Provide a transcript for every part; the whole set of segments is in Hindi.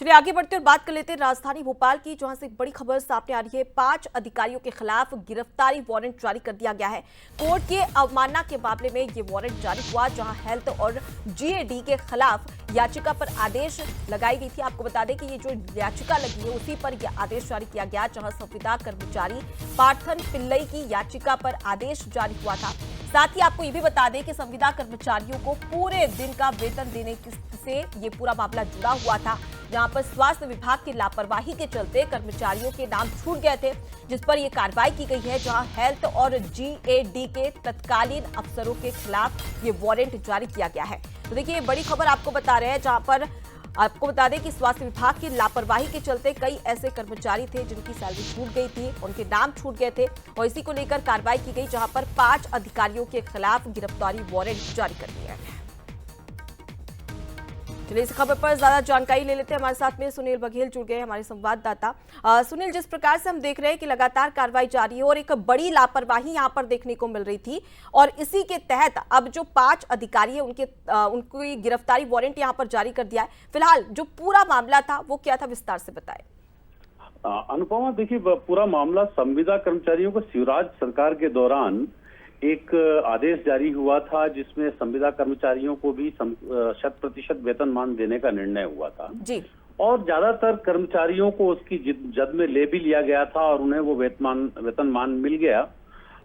चलिए आगे बढ़ते और बात कर लेते हैं राजधानी भोपाल की, जहां से एक बड़ी खबर सामने आ रही है। 5 अधिकारियों के खिलाफ गिरफ्तारी वारंट जारी कर दिया गया है। कोर्ट के अवमानना के मामले में ये वारंट जारी हुआ, जहां हेल्थ और जीएडी के खिलाफ याचिका पर आदेश लगाई गई थी। आपको बता दें कि ये जो याचिका लगी है उसी पर यह आदेश जारी किया गया, जहां संविदा कर्मचारी पार्थन पिल्लई की याचिका पर आदेश जारी हुआ था। साथ ही आपको ये भी बता दें कि संविदा कर्मचारियों को पूरे दिन का वेतन देने से ये पूरा मामला जुड़ा हुआ था, जहां पर स्वास्थ्य विभाग की लापरवाही के चलते कर्मचारियों के नाम छूट गए थे, जिस पर यह कार्रवाई की गई है। जहां हेल्थ और जीएडी के तत्कालीन अफसरों के खिलाफ ये वारंट जारी किया गया है। तो देखिए बड़ी खबर आपको बता रहे हैं, जहां पर आपको बता दें कि स्वास्थ्य विभाग की लापरवाही के चलते कई ऐसे कर्मचारी थे जिनकी सैलरी छूट गई थी, उनके नाम छूट गए थे और इसी को लेकर कार्रवाई की गई, जहां पर 5 अधिकारियों के खिलाफ गिरफ्तारी वारंट जारी कर दिया है। चलिए इस खबर पर ज्यादा जानकारी ले लेते हैं। हमारे साथ में सुनील बघेल जुड़ गए, हमारे संवाददाता। सुनील, जिस प्रकार से हम देख रहे हैं कि लगातार कार्रवाई जारी है और एक बड़ी लापरवाही यहां पर देखने को मिल रही थी, और इसी के तहत अब जो 5 अधिकारी है उनकी गिरफ्तारी वारंट यहां पर जारी कर दिया है। फिलहाल जो पूरा मामला था वो क्या था, विस्तार से बताएं। अनुपमा, देखिए पूरा मामला संविदा कर्मचारियों को शिवराज सरकार के दौरान एक आदेश जारी हुआ था, जिसमें संविदा कर्मचारियों को भी 100% वेतनमान देने का निर्णय हुआ था जी। और ज्यादातर कर्मचारियों को उसकी जद में ले भी लिया गया था और उन्हें वो वेतनमान मिल गया।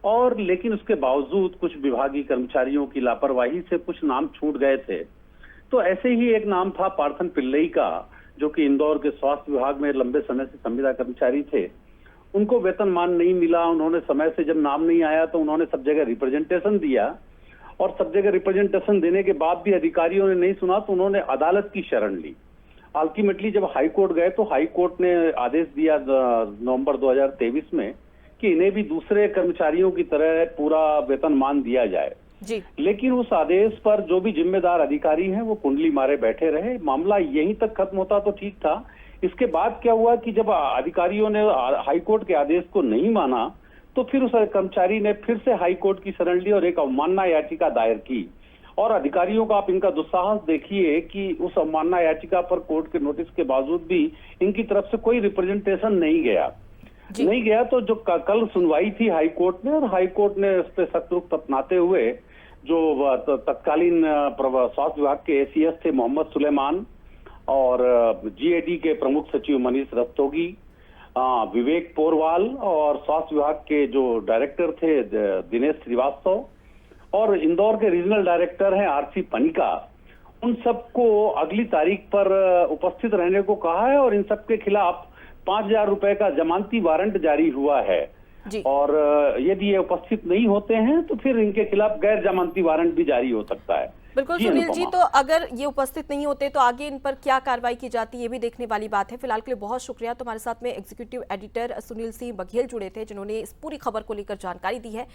और लेकिन उसके बावजूद कुछ विभागीय कर्मचारियों की लापरवाही से कुछ नाम छूट गए थे। तो ऐसे ही एक नाम था पार्थन पिल्लई का, जो कि इंदौर के स्वास्थ्य विभाग में लंबे समय से संविदा कर्मचारी थे। उनको वेतनमान नहीं मिला। उन्होंने समय से जब नाम नहीं आया तो उन्होंने सब जगह रिप्रेजेंटेशन दिया और सब जगह रिप्रेजेंटेशन देने के बाद भी अधिकारियों ने नहीं सुना, तो उन्होंने अदालत की शरण ली। अल्टीमेटली जब हाई कोर्ट गए तो हाई कोर्ट ने आदेश दिया नवंबर 2023 में कि इन्हें भी दूसरे कर्मचारियों की तरह पूरा वेतनमान दिया जाए जी। लेकिन उस आदेश पर जो भी जिम्मेदार अधिकारी हैं वो कुंडली मारे बैठे रहे। मामला यहीं तक खत्म होता तो ठीक था। इसके बाद क्या हुआ कि जब अधिकारियों ने हाईकोर्ट के आदेश को नहीं माना तो फिर उस कर्मचारी ने फिर से हाईकोर्ट की शरण ली और एक अवमानना याचिका दायर की। और अधिकारियों का आप इनका दुस्साहस देखिए कि उस अवमानना याचिका पर कोर्ट के नोटिस के बावजूद भी इनकी तरफ से कोई रिप्रेजेंटेशन नहीं गया। तो जो कल सुनवाई थी हाईकोर्ट में, और हाईकोर्ट ने उस पर सख्त रुख अपनाते हुए जो तत्कालीन स्वास्थ्य विभाग के एसीएस थे मोहम्मद सुलेमान और जीएडी के प्रमुख सचिव मनीष रस्तोगी, विवेक पोरवाल और स्वास्थ्य विभाग के जो डायरेक्टर थे दिनेश श्रीवास्तव और इंदौर के रीजनल डायरेक्टर हैं आरसी पनिका, उन सबको अगली तारीख पर उपस्थित रहने को कहा है और इन सबके खिलाफ 5,000 रुपए का जमानती वारंट जारी हुआ है जी। और यदि ये उपस्थित नहीं होते हैं तो फिर इनके खिलाफ गैर जमानती वारंट भी जारी हो सकता है। बिल्कुल सुनील जी, तो अगर ये उपस्थित नहीं होते तो आगे इन पर क्या कार्रवाई की जाती है, ये भी देखने वाली बात है। फिलहाल के लिए बहुत शुक्रिया। तो हमारे साथ में एग्जीक्यूटिव एडिटर सुनील सिंह बघेल जुड़े थे, जिन्होंने इस पूरी खबर को लेकर जानकारी दी है।